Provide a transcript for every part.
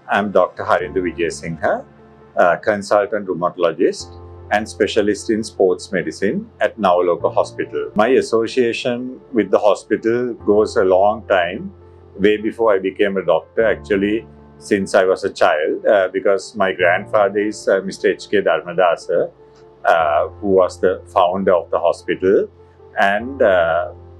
I'm Dr. Harinder Vijayasinghe, consultant rheumatologist and specialist in sports medicine at Navaloka Hospital. My association with the hospital goes a long time, way before I became a doctor, actually, since I was a child, because my grandfather is Mr. H.K. Dharmadasa, who was the founder of the hospital, and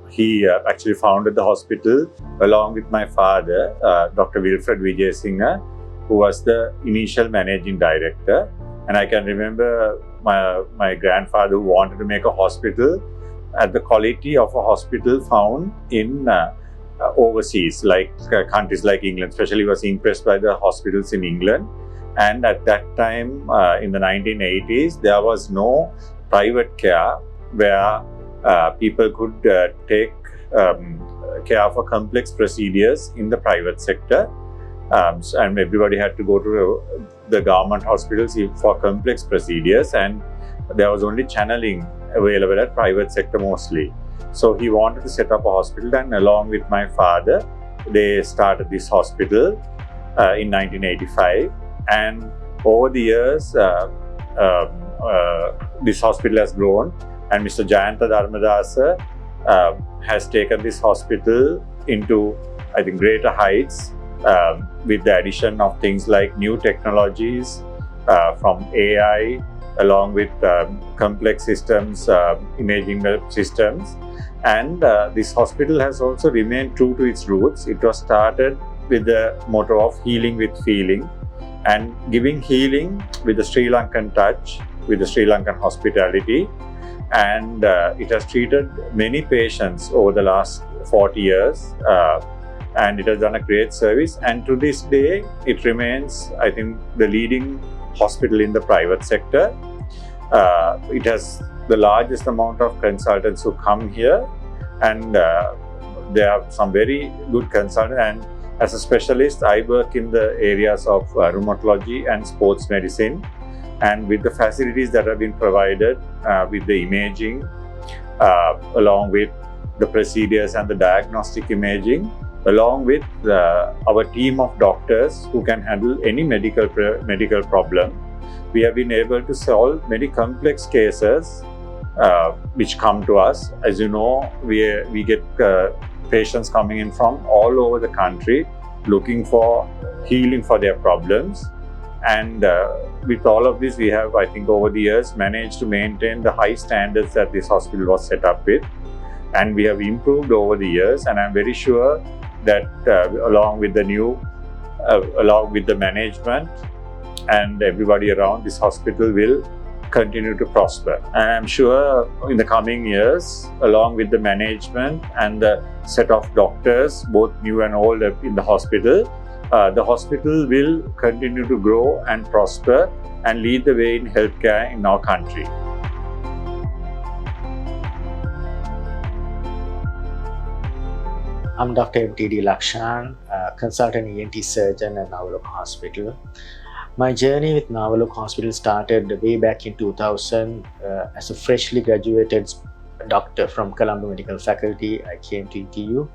he actually founded the hospital along with my father, Dr. Wilfred Vijayasinghe, who was the initial managing director. And I can remember my grandfather who wanted to make a hospital at the quality of a hospital found in overseas, like countries like England. Especially was impressed by the hospitals in England. And at that time, in the 1980s, there was no private care where people could take care for complex procedures in the private sector. And everybody had to go to the government hospitals for complex procedures, and there was only channeling available at private sector mostly. So he wanted to set up a hospital, and along with my father, they started this hospital in 1985. And over the years, this hospital has grown, and Mr. Jayanta Dharmadasa has taken this hospital into, I think, greater heights with the addition of things like new technologies from AI, along with complex systems, imaging systems. And this hospital has also remained true to its roots. It was started with the motto of healing with feeling, and giving healing with the Sri Lankan touch, with the Sri Lankan hospitality. And it has treated many patients over the last 40 years, and it has done a great service. And to this day, it remains, I think, the leading hospital in the private sector. It has the largest amount of consultants who come here, and there are some very good consultants. And as a specialist, I work in the areas of rheumatology and sports medicine. And with the facilities that have been provided, with the imaging, along with the procedures and the diagnostic imaging, along with our team of doctors who can handle any medical problem, we have been able to solve many complex cases which come to us. As you know, we get patients coming in from all over the country looking for healing for their problems. And with all of this, we have, I think, over the years managed to maintain the high standards that this hospital was set up with. And we have improved over the years, and I'm very sure that along with the management and everybody around, this hospital will continue to prosper. And I'm sure in the coming years, along with the management and the set of doctors, both new and old in the hospital will continue to grow and prosper and lead the way in healthcare in our country. I'm Dr. M.T.D. Lakshan, consultant ENT surgeon at Navaloka Hospital. My journey with Navaloka Hospital started way back in 2000 as a freshly graduated doctor from Colombo Medical Faculty. I came to ETU,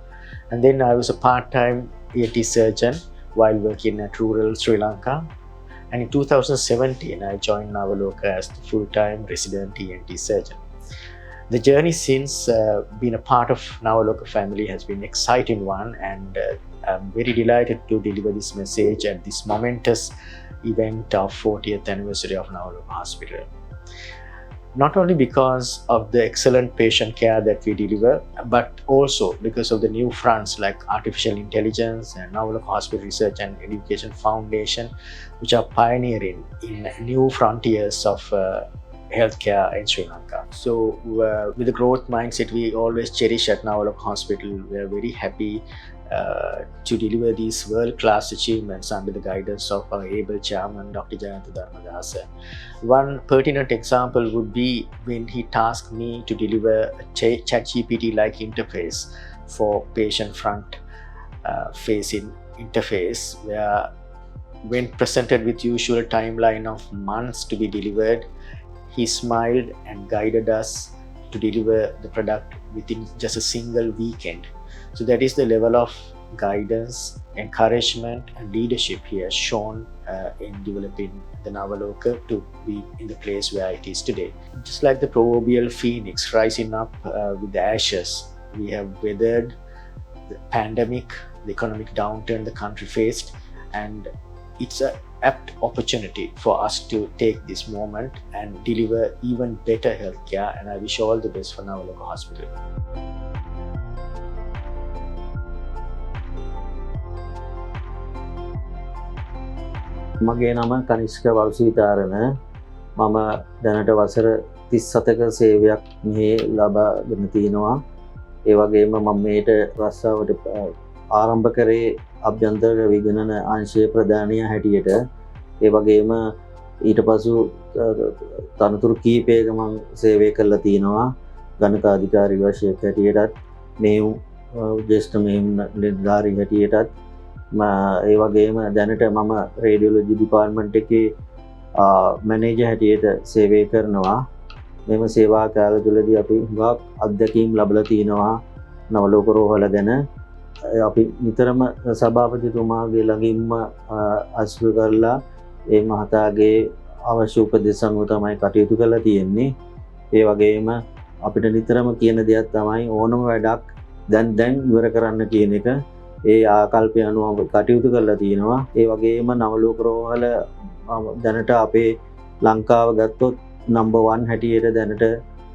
and then I was a part-time ENT surgeon while working at rural Sri Lanka. And in 2017, I joined Navaloka as the full-time resident ENT surgeon. The journey since being a part of Navaloka family has been an exciting one, and I'm very delighted to deliver this message at this momentous event of 40th anniversary of Navaloka Hospital. Not only because of the excellent patient care that we deliver, but also because of the new fronts like artificial intelligence and Navaloka Hospital Research and Education Foundation, which are pioneering in new frontiers of healthcare in Sri Lanka. So with the growth mindset we always cherish at Navaloka Hospital, we are very happy to deliver these world-class achievements under the guidance of our able chairman, Dr. Jayanta Dharmadasa. One pertinent example would be when he tasked me to deliver a ChatGPT-like interface for patient front-facing interface, where when presented with usual timeline of months to be delivered, he smiled and guided us to deliver the product within just a single weekend. So that is the level of guidance, encouragement, and leadership he has shown in developing the Navaloka to be in the place where it is today. Just like the proverbial phoenix rising up with the ashes, we have weathered the pandemic, the economic downturn the country faced, and it's an apt opportunity for us to take this moment and deliver even better healthcare, and I wish all the best for Navaloka Hospital. මගේ නම කනිෂ්ක වල්සීතාරණ. මම දැනට වසර 37ක සේවයක් මෙහි ලබාගෙන තිනවා. ඒ වගේම මම මේට රස්සාවට ආරම්භ කරේ අභ්‍යන්තර විගණන අංශයේ ප්‍රධානියා හැටියට. ඒ වගේම ඊට පසු තනතුරු කීපයක මම සේවය කළා තිනවා. ගණක අධිකාරී වශයෙන් හැටියටත් මේ ජ්‍යෙෂ්ඨ මෙහෙයුම් නිලධාරී හැටියටත් ඒ වගේම දැනට මම රේඩියෝලොජි ඩිපාර්ට්මන්ට් එකේ මැනේජර් හැටියට සේවය කරනවා. මෙම සේවා කාලය තුළදී අපි හුඟක් අත්දැකීම් ලැබලා තිනවා නවලෝක රෝහල ගැන. අපි නිතරම සභාපතිතුමාගේ ළඟින්ම අසුර කරලා ඒ මහතාගේ අවශ්‍ය උපදෙස් අනුව තමයි කටයුතු කරලා තියෙන්නේ. ඒ වගේම අපිට නිතරම කියන දෙයක් තමයි ඕනම වැඩක් දැන් ඉවර කරන්න කියන එක. ඒ ආකල්පය අනුව කටයුතු කරලා තියෙනවා. ඒ වගේම නවලෝක රෝහල දැනට අපේ ලංකාව ගත්තොත් නම්බර් 1 හැටියට දැනට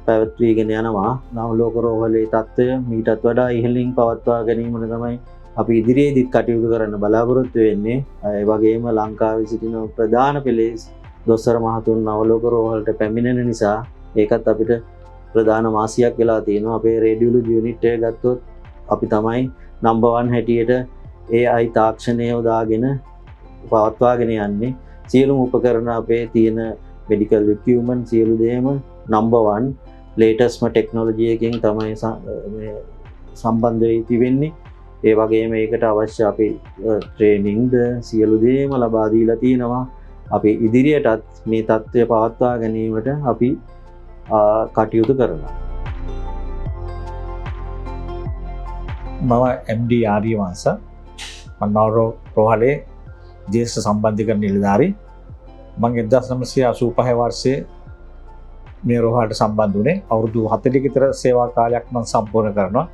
පැවැත්වීගෙන යනවා. නවලෝක රෝහලේ තත්ත්වය මීටත් වඩා ඉහළින් පවත්වා ගැනීමට තමයි අපි ඉදිරියේදීත් කටයුතු කරන්න බලාපොරොත්තු වෙන්නේ. ඒ වගේම ලංකාවේ සිටින ප්‍රධාන පෙළේ දොස්තර මහතුන් නවලෝක රෝහලට පැමිණෙන නිසා ඒකත් අපිට ප්‍රධාන මාසියක් වෙලා තියෙනවා. අපේ රේඩියෝලොජි යුනිට් එක ගත්තොත් අපි තමයි නම්බර් 1 හැටියට AI තාක්ෂණය යොදාගෙන පවත්වාගෙන යන්නේ. සියලුම උපකරණ අපේ තියෙන මෙඩිකල් ඉක්විප්මන්ට් සියලු දේම නම්බර් 1 ලේටස්ට්ම ටෙක්නොලොජි එකකින් තමයි සම්බන්ධ වෙයි තිබෙන්නේ. ඒ වගේම ඒකට අවශ්‍ය අපි ට්‍රේනින්ග්ද සියලු දේම ලබා දීලා තියෙනවා. අපි ඉදිරියටත් මේ තත්ත්වය පවත්වා ගැනීමට අපි කටයුතු කරනවා. මම MD ආර්යවංශ මන්නවර රෝහලේ ජ්‍යෙෂ්ඨ සම්බන්ධීකරණ නිලධාරී. මම 1985 වර්ෂයේ මේ රෝහලට සම්බන්ධ වුණේ. අවුරුදු 40 ක විතර සේවා කාලයක් මම සම්පූර්ණ කරනවා.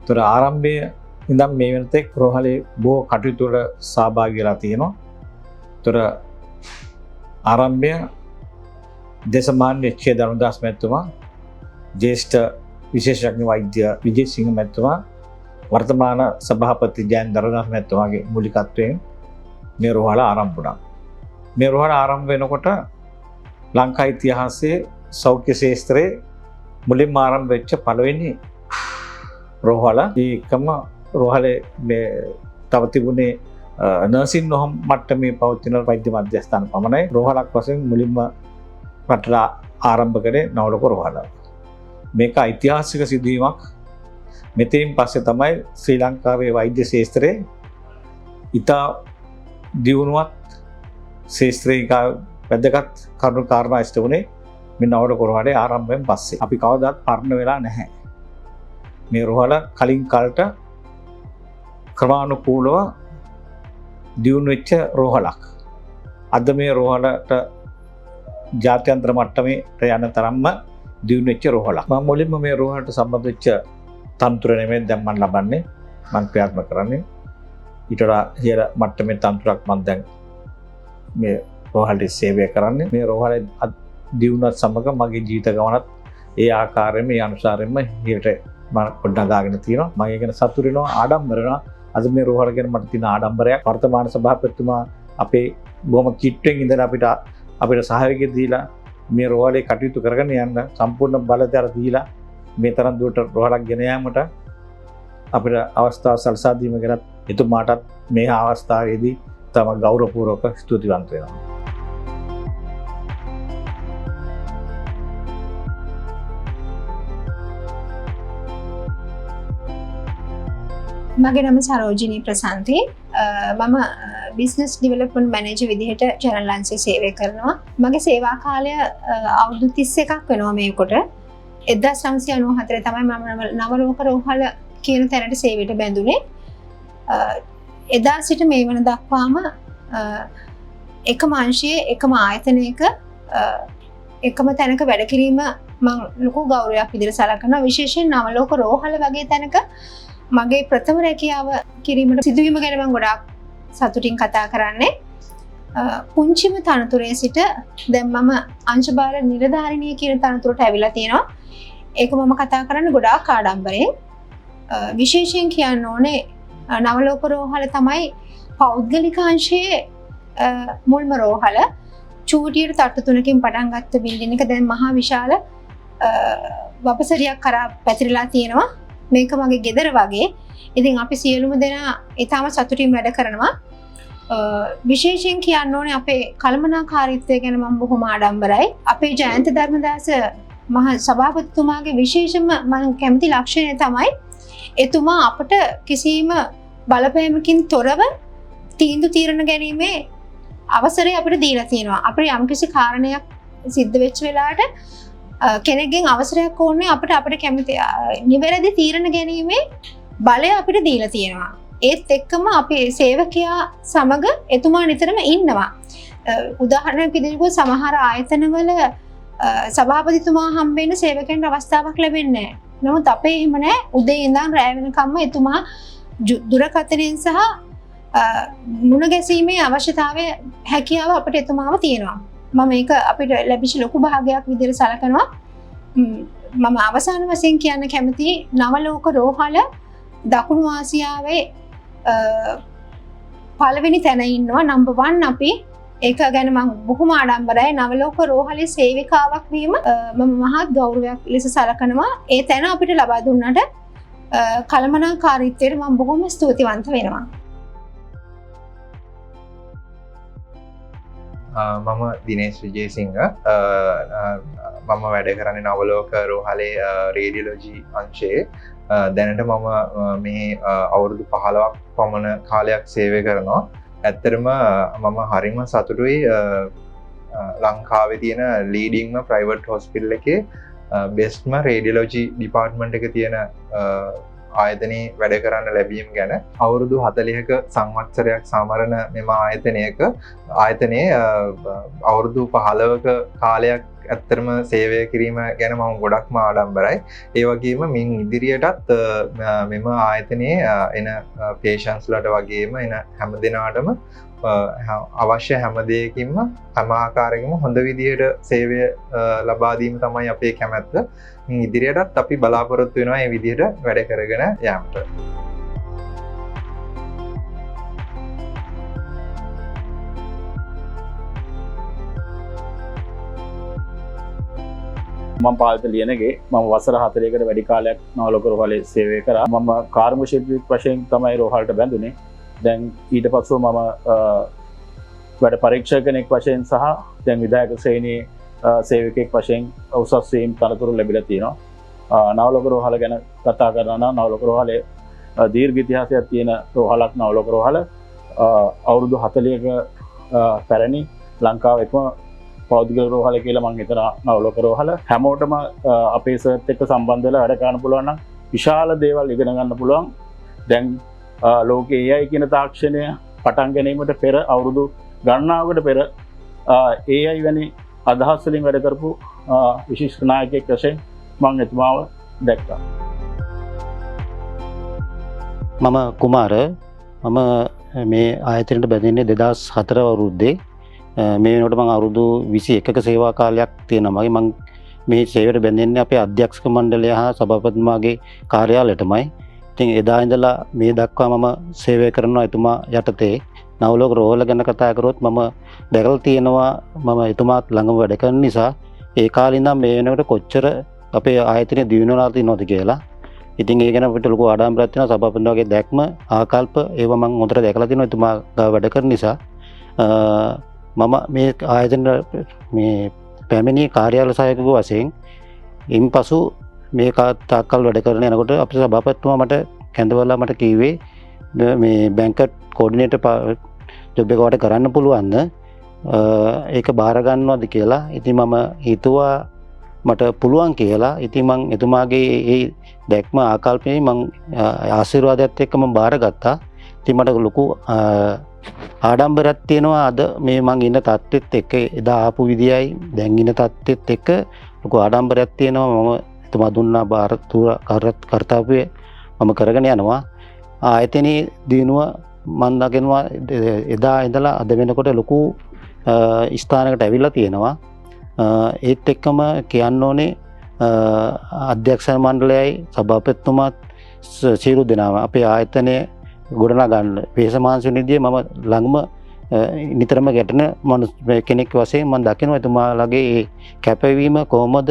ඒතර ආරම්භයේ ඉඳන් මේ වෙනතෙක් රෝහලේ බොහෝ කටයුතු වල සහභාගී වෙලා තියෙනවා. ඒතර ආරම්භය දේශමාන්‍ය එච්.ඒ. දරුණදාස් මැතිතුමා, ජ්‍යෙෂ්ඨ විශේෂඥ වෛද්‍ය විජේසිංහ මැතිතුමා, වර්තමාන සභාපති ජයන් දරුණදාස් මැතිතුමාගේ මූලිකත්වයෙන් මේ රෝහල ආරම්භ වුණා. මේ රෝහල ආරම්භ වෙනකොට ලංකා ඉතිහාසයේ සෞඛ්‍ය ශාස්ත්‍රයේ මුලින්ම ආරම්භ වෙච්ච පළවෙනි රෝහල. ඒකම රෝහලේ මේ තව තිබුණේ නර්සින් හෝම් මට්ටමේ පවතින වෛද්‍ය මධ්‍යස්ථාන පමණයි. රෝහලක් වශයෙන් මුලින්ම රටට ආරම්භ කරේ නවලෝක රෝහල. මේක ඓතිහාසික සිදුවීමක්. මෙතෙන් පස්සේ තමයි ශ්‍රී ලංකාවේ වෛද්‍ය ශාස්ත්‍රයේ ඉතා දියුණුවත් ශාස්ත්‍රීය වැදගත් කරුණු කාරණා ඉෂ්ට වුණේ මේ නවලෝක රෝහලේ ආරම්භයෙන් පස්සේ. අපි කවදාත් පරණ වෙලා නැහැ. මේ රෝහල කලින් කාලට ක්‍රමානුකූලව දියුණු වෙච්ච රෝහලක්. අද මේ රෝහලට ජාත්‍යන්තර මට්ටමේ යන තරම්ම දියුණු වෙච්ච රෝහලක්. මම මුලින්ම මේ රෝහලට සම්බන්ධ වෙච්ච තන්ත්‍ර නෙමෙයි දැන් මම ලබන්නේ. මම ක්‍රියාත්මක කරන්නේ ඊට වඩා ඉහළ මට්ටමේ තන්ත්‍රයක් මම දැන් මේ රෝහලේ සේවය කරන්නේ. මේ රෝහලේ දියුණුවත් සමග මගේ ජීවිත ගමනත් ඒ ආකාරයෙන්ම ඒ අනුසාරයෙන්ම ඉහළට මම ගොඩනගාගෙන තියෙනවා. මම ඒක ගැන සතුටු වෙනවා, ආඩම්බර වෙනවා. අද මේ රෝහල ගැන මට තියෙන ආඩම්බරයක් වර්තමාන සභාපතිතුමා අපේ බොහොම කිට්ටුවෙන් ඉඳලා අපිට සහයෝගය දීලා මේ රෝහලේ කටයුතු කරගෙන යන්න සම්පූර්ණ බලතල දීලා මේ තරම් දුරට රෝහලක් ගෙන යාමට අපිට අවස්ථාව සලසා දීම ගැන එතුමාටත් මේ අවස්ථාවේදී තම ගෞරවපූර්වක ස්තුතිවන්ත වෙනවා. මගේ නම සරෝජිනී ප්‍රසන්ති. මම බිස්නස් ඩිවලොප්මන්ට් මැනේජර් විදිහට චැනල් ලන්සේ සේවය කරනවා. මගේ සේවා කාලය අවුරුදු 31ක් වෙනවා මේකට. 1994 තමයි මම නවලෝක රෝහල කියන තැනට සේවයට බැඳුනේ. එදා සිට මේ වන දක්වාම එකම අංශයේ එකම ආයතනයක එකම තැනක වැඩ කිරීම මම ලොකු ගෞරවයක් විදිහට සලකනවා. විශේෂයෙන් නවලෝක රෝහල වගේ තැනක මගේ ප්‍රථම රැකියාව කිරීමට සිදුවීම ගැන මම ගොඩාක් සතුටින් කතා කරන්නේ. පුංචිම තනතුරේ සිට දැන් මම අංශභාර නිලධාරිණිය කියන තනතුරට ඇවිල්ලා තියෙනවා. ඒක මම කතා කරන්නේ ගොඩාක් ආඩම්බරයෙන්. විශේෂයෙන් කියන්න ඕනේ නවලෝක රෝහල තමයි පෞද්ගලික අංශයේ මුල්ම රෝහල. චූටියට තට්ටු 3කින් පටන් ගත්ත බිල්ඩින් එක දැන් මහා විශාල වපසරියක් කරා පැතිරලා තියෙනවා. මේක මගේ ගෙදර වගේ. ඉතින් අපි සියලුම දෙනා ඊටම සතුටින් වැඩ කරනවා. විශේෂයෙන් කියන්න ඕනේ අපේ කළමනාකාරීත්වය ගැන මම බොහොම ආඩම්බරයි. අපේ ජයන්ත ධර්මදාස මහ සභාපතිතුමාගේ විශේෂම මම කැමති ලක්ෂණය තමයි එතුමා අපට කිසිම බලපෑමකින් තොරව තීන්දුව తీරන ගැනීමේ අවසරය අපිට දීලා තියෙනවා. අපිට යම්කිසි කාරණයක් සිද්ධ වෙච්ච වෙලාවට කෙනෙක්ගෙන් අවසරයක් ඕනේ අපිට කැමති නිවැරදි තීරණ ගැනීමේ බලය අපිට දීලා තියෙනවා. ඒත් එක්කම අපේ සේවකයා සමග එතුමා නිතරම ඉන්නවා. උදාහරණයක් විදිහට සමහර ආයතනවල සභාපතිතුමා හම්බෙන්න සේවකයන්ට අවස්ථාවක් ලැබෙන්නේ නැහැ. නමුත් අපේ එහෙම නැහැ. උදේ ඉඳන් රැ වෙනකම්ම එතුමා දුරකථනයෙන් සහ මුණ ගැසීමේ අවශ්‍යතාවය හැකියාව අපිට එතුමාව තියෙනවා. මම මේක අපිට ලැබිච්ච ලොකු භාගයක් විදිහට සලකනවා. මම අවසාන වශයෙන් කියන්න කැමති නවලෝක රෝහල දකුණු ආසියාවේ පළවෙනි තැන ඉන්නවා. නම්බර් 1 අපි ඒක ගැන මම බොහොම ආඩම්බරයි. නවලෝක රෝහලේ සේවිකාවක් වීම මම මහත් ගෞරවයක් ලෙස සලකනවා. ඒ තැන අපිට ලබා දුන්නට කළමනාකාරීත්වයට මම බොහොම ස්තුතිවන්ත වෙනවා. මම දිනේශ් විජේසිංහ මම වැඩ කරන්නේ නවලෝක රෝහලේ රේඩියොලොජි අංශයේ. දැනට මම මේ අවුරුදු 15ක් පමණ කාලයක් සේවය කරනවා. ඇත්තටම මම හරිම සතුටුයි ලංකාවේ තියෙන ලීඩින්ග්ම ප්‍රයිවට් හොස්පිටල් එකේ බෙස්ට්ම රේඩියොලොජි ඩිපාර්ට්මන්ට් එක තියෙන ආයතනයේ වැඩ කරන්න ලැබීම ගැන. අවුරුදු 40ක සංවත්සරයක් සමරන මෙම ආයතනයේ අවුරුදු 15ක කාලයක් ඇත්තරම සේවය කිරීම ගැන මම ගොඩක්ම ආඩම්බරයි. ඒ වගේම මින් ඉදිරියටත් මෙම ආයතනයේ එන පේෂන්ස්ලට වගේම එන හැම දෙනාටම අවශ්‍ය හැම දෙයකින්ම හැම ආකාරයකින්ම හොඳ විදියට සේවය ලබා දීම තමයි අපේ කැමැත්ත. මින් ඉදිරියටත් අපි බලාපොරොත්තු වෙනවා මේ විදියට වැඩ කරගෙන යාමට. මම පාල්ත ලියනගේ මම වසර 4කට වැඩි කාලයක් නවලෝක රෝහලේ සේවය කරා. මම කාර්මික ශිල්පියෙක් වශයෙන් තමයි රෝහලට බැඳුනේ. දැන් ඊට පස්සෙ මම වැඩ පරීක්ෂක කෙනෙක් වශයෙන් සහ දැන් විධායක ශ්‍රේණියේ සේවකයෙක් වශයෙන් උසස් වීම් තනතුරු ලැබිලා තියෙනවා. නවලෝක රෝහල ගැන කතා කරනවා නම් නවලෝක රෝහලේ දීර්ඝ ඉතිහාසයක් තියෙන රෝහලක් නවලෝක රෝහල. අවුරුදු 40ක පැරණි ලංකාවේ එකම පෞද්ගලික රෝහල කියලා මම හිතනවා නවලෝක රෝහල. හැමෝටම අපේ සර්ත් එක්ක සම්බන්ධ වෙලා වැඩ කරන්න පුළුවන් නම් විශාල දේවල් ඉගෙන ගන්න පුළුවන්. දැන් ලෝකයේ AI කියන තාක්ෂණය පටන් ගැනීමට පෙර අවුරුදු ගණනාවකට පෙර AI වැනි අදහස් වලින් වැඩ කරපු විශිෂ්ට නායකයෙක් වශයෙන් මම එතුමාව දැක්කා. මම කුමාර මම මේ ආයතනයට බැඳෙන්නේ 2004 අවුරුද්දේ. මේ වෙනකොට මම අවුරුදු 21ක සේවා කාලයක් තියෙනවා. මම මේ සේවයට බැඳෙන්නේ අපේ අධ්‍යක්ෂක මණ්ඩලය හා සභාපතිතුමාගේ කාර්යාලයටමයි. ඉතින් එදා ඉඳලා මේ දක්වා මම සේවය කරනවා එතුමා යටතේ. නවලෝක රෝහල ගැන කතා කරොත් මම දැකලා තියෙනවා මම එතුමාත් ළඟම වැඩ කරන නිසා ඒ කාලේ ඉඳන් මේ වෙනකොට කොච්චර අපේ ආයතනය දියුණුවලා තියෙනවද කියලා. ඉතින් ඒ ගැන අපිට ලොකු ආඩම්බරයක් තියෙනවා. සභාපතිතුමාගේ දැක්ම ආකල්ප ඒවා මම හොඳට දැකලා තියෙනවා එතුමා ගාව වැඩ කරන නිසා. මම මේ ආයතන මේ පැමිණි කාර්යාල සහායකව වශයෙන් ඉන්පසු මේ තාක්කල් වැඩ කරන යනකොට අපේ සභාපතිතුමා මට කැඳවලා මට කිව්වේ මේ බැංකට් කෝඩිනේටර් ජොබ් එක වට කරන්න පුළුවන්ද ඒක බාර ගන්නවද කියලා. ඉතින් මම හිතුවා මට පුළුවන් කියලා. ඉතින් මම එතුමාගේ ඒ දැක්ම ආකල්පේ මම ආශිර්වාදයත් එක්ක මම බාරගත්තා. ඉතින් මට ලොකු ආඩම්බරයක් තියෙනවා අද මේ මං ඉන්න තත්ත්වෙත් එක්ක එදා ආපු විදියයි දැන් ඉන්න තත්ත්වෙත් එක්ක ලොකු ආඩම්බරයක් තියෙනවා. මම එතුමා දුන්නා බාර කර්තව්‍ය මම කරගෙන යනවා. ආයතනයේ දිනුව මම දකිනවා එදා ඉඳලා අද වෙනකොට ලොකු ස්ථානයකට ඇවිල්ලා තියෙනවා. ඒත් එක්කම කියන්න ඕනේ අධ්‍යක්ෂ මණ්ඩලයයි සභාපතිතුමාත් සියලු දෙනාම අපේ ආයතනය ගොඩනගා ගන්න වේසමාංශ නිදියේ මම ළඟම නිතරම ගැටෙන කෙනෙක් වශයෙන් මම දකිනවා එතුමාලගේ ඒ කැපවීම කොහොමද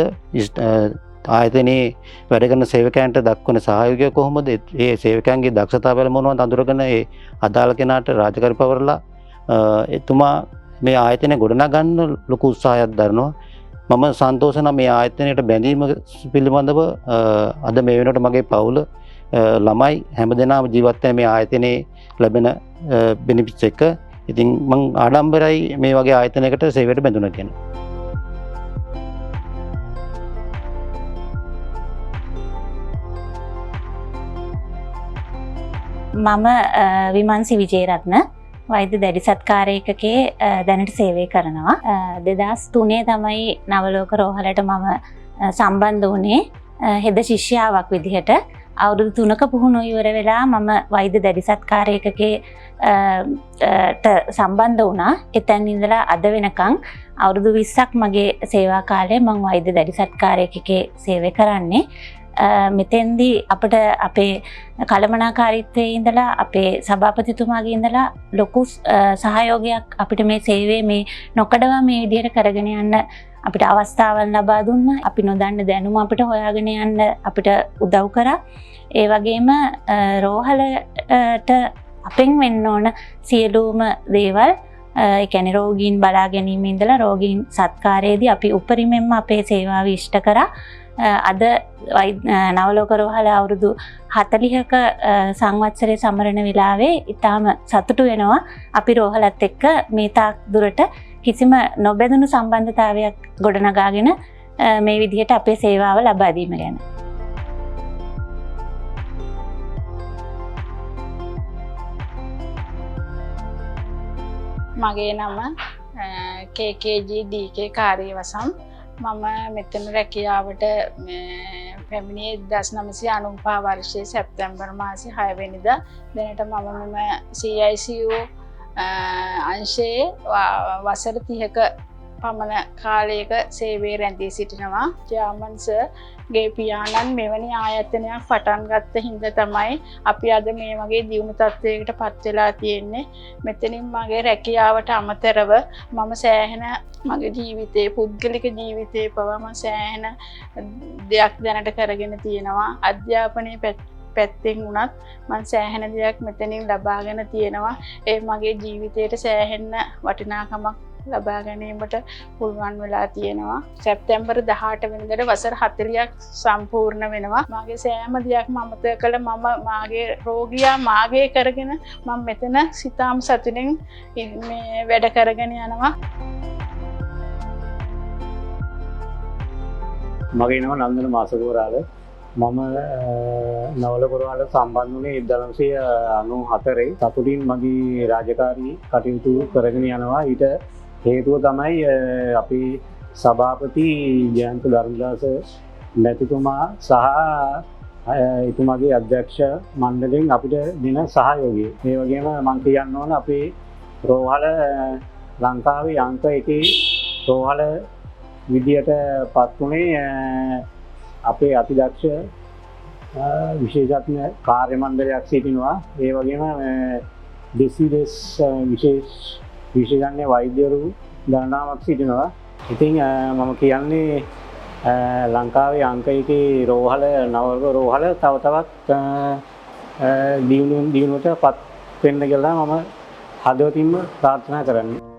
ආයතනයේ වැඩ කරන සේවකයන්ට දක්වන සහයෝගය කොහොමද ඒ සේවකයන්ගේ දක්ෂතාවය මොනවද අඳුරගෙන ඒ අදාළ කෙනාට රාජකාරී පවරලා එතුමා මේ ආයතනය ගොඩනගා ගන්න ලොකු උත්සාහයක් දරනවා. මම සන්තෝෂ නම් මේ ආයතනයට බැඳීම පිළිබඳව අද මේ වෙනකොට මගේ පවුල ළමයි හැමදෙනාම ජීවත් වෙන මේ ආයතනයේ ලැබෙන බෙනිෆිට්ස් එක. ඉතින් මම ආඩම්බරයි මේ වගේ ආයතනයකට සේවයට බැඳුණා කියන. මම විමන්සි විජේරත්න වෛද්‍ය දැඩි සත්කාරයකගේ දැනට සේවය කරනවා. 2003 තමයි නවලෝක රෝහලට මම සම්බන්ධ වුණේ හෙද ශිෂ්‍යාවක් විදිහට. අවුරුදු 3ක පුහුණුව ඉවර වෙලා මම වෛද්‍ය දැඩි සත්කාරයකගේ සම්බන්ධ වුණා. එතැන් ඉඳලා අද වෙනකන් අවුරුදු 20ක් මගේ සේවා කාලය මම වෛද්‍ය දැඩි සත්කාරයකගේ සේවය කරන්නේ. මෙතෙන්දී අපට අපේ කළමනාකාරීත්වයේ ඉඳලා අපේ සභාපතිතුමාගේ ඉඳලා ලොකු සහයෝගයක් අපිට මේ සේවයේ මේ නොකඩවා මේ විදිහට කරගෙන යන්න අපිට අවස්ථාවල් ලබා දුන්නා. අපි නොදන්න දැනුම අපිට හොයාගෙන යන්න අපිට උදව් කරා. ඒ වගේම රෝහලට අපෙන් වෙන්න ඕන සියලුම දේවල් ඒ කියන්නේ රෝගීන් බලා ගැනීම ඉඳලා රෝගීන් සත්කාරයේදී අපි උපරිමයෙන්ම අපේ සේවාව ඉෂ්ට කරා. අද නවලෝක රෝහල අවුරුදු 40ක සංවත්සරය සමරන වෙලාවේ ඉතාම සතුටු වෙනවා අපි රෝහලත් එක්ක මේ තාක් දුරට කිසිම නොබැඳුණු සම්බන්ධතාවයක් ගොඩනගාගෙන මේ විදිහට අපේ සේවාව ලබා දීම ගැන. මගේ නම KKG DK කාර්යවසම්. මම මෙතන රැකියාවට පැමිණියේ 1995 වර්ෂයේ සැප්තැම්බර් මාසේ 6 වෙනිදා. දැනට මම මෙම CICU අංශයේ වසර 30ක පමණ කාලයක සේවයේ රැඳී සිටිනවා. ජර්මන් සර්ගේ පියාණන් මෙවැනි ආයතනයක් පටන් ගත්ත හින්දා තමයි අපි අද මේ වගේ දියුණු තත්ත්වයකට පත් වෙලා තියෙන්නේ. මෙතනින් මගේ රැකියාවට අමතරව මම සෑහෙන මගේ ජීවිතේ පුද්ගලික ජීවිතේ පවා මම සෑහෙන දෙයක් දැනට කරගෙන තියෙනවා. අධ්‍යාපනයේ පැත්තෙන් වුණත් මම සෑහෙන දෙයක් මෙතනින් ලබාගෙන තියෙනවා. ඒ මගේ ජීවිතයට සෑහෙන වටිනාකමක් ලබා ගැනීමට පුළුවන් වෙලා තියෙනවා. සැප්තැම්බර් 18 වෙනිදාට වසර 40ක් සම්පූර්ණ වෙනවා. මගේ සෑම දෙයක්ම අමතක කළ මම මාගේ රෝගියා මාගේ කරගෙන මම මෙතන සිතාම සතුටින් මේ වැඩ කරගෙන යනවා. මගේ නම නන්දන මාසකෝරාල. මම නවලෝක රෝහල සම්බන්ධ වුණේ 1994. සතුටින් මගේ රාජකාරී කටයුතු කරගෙන යනවා. ඊට හේතුව තමයි අපි සභාපති ජයන්ත ධර්මදාස මැතිතුමා සහ එතුමාගේ අධ්‍යක්ෂ මණ්ඩලයෙන් අපිට දෙන සහයෝගය. ඒ වගේම මම කියන්න ඕන අපේ රෝහල ලංකාවේ අංක 1 රෝහල විදියට පත් වුණේ අපේ අතිදක්ෂ විශේෂඥ කාර්ය මණ්ඩලයක් සිටිනවා. ඒ වගේම දෙසිදෙස් විශේෂඥ වෛද්‍යවරු ගණනාවක් සිටිනවා. ඉතින් මම කියන්නේ ලංකාවේ අංක 1 රෝහල නවලෝක රෝහල තව තවත් දියුණුවට පත් වෙන්න කියලා මම හදවතින්ම ප්‍රාර්ථනා කරන්නේ.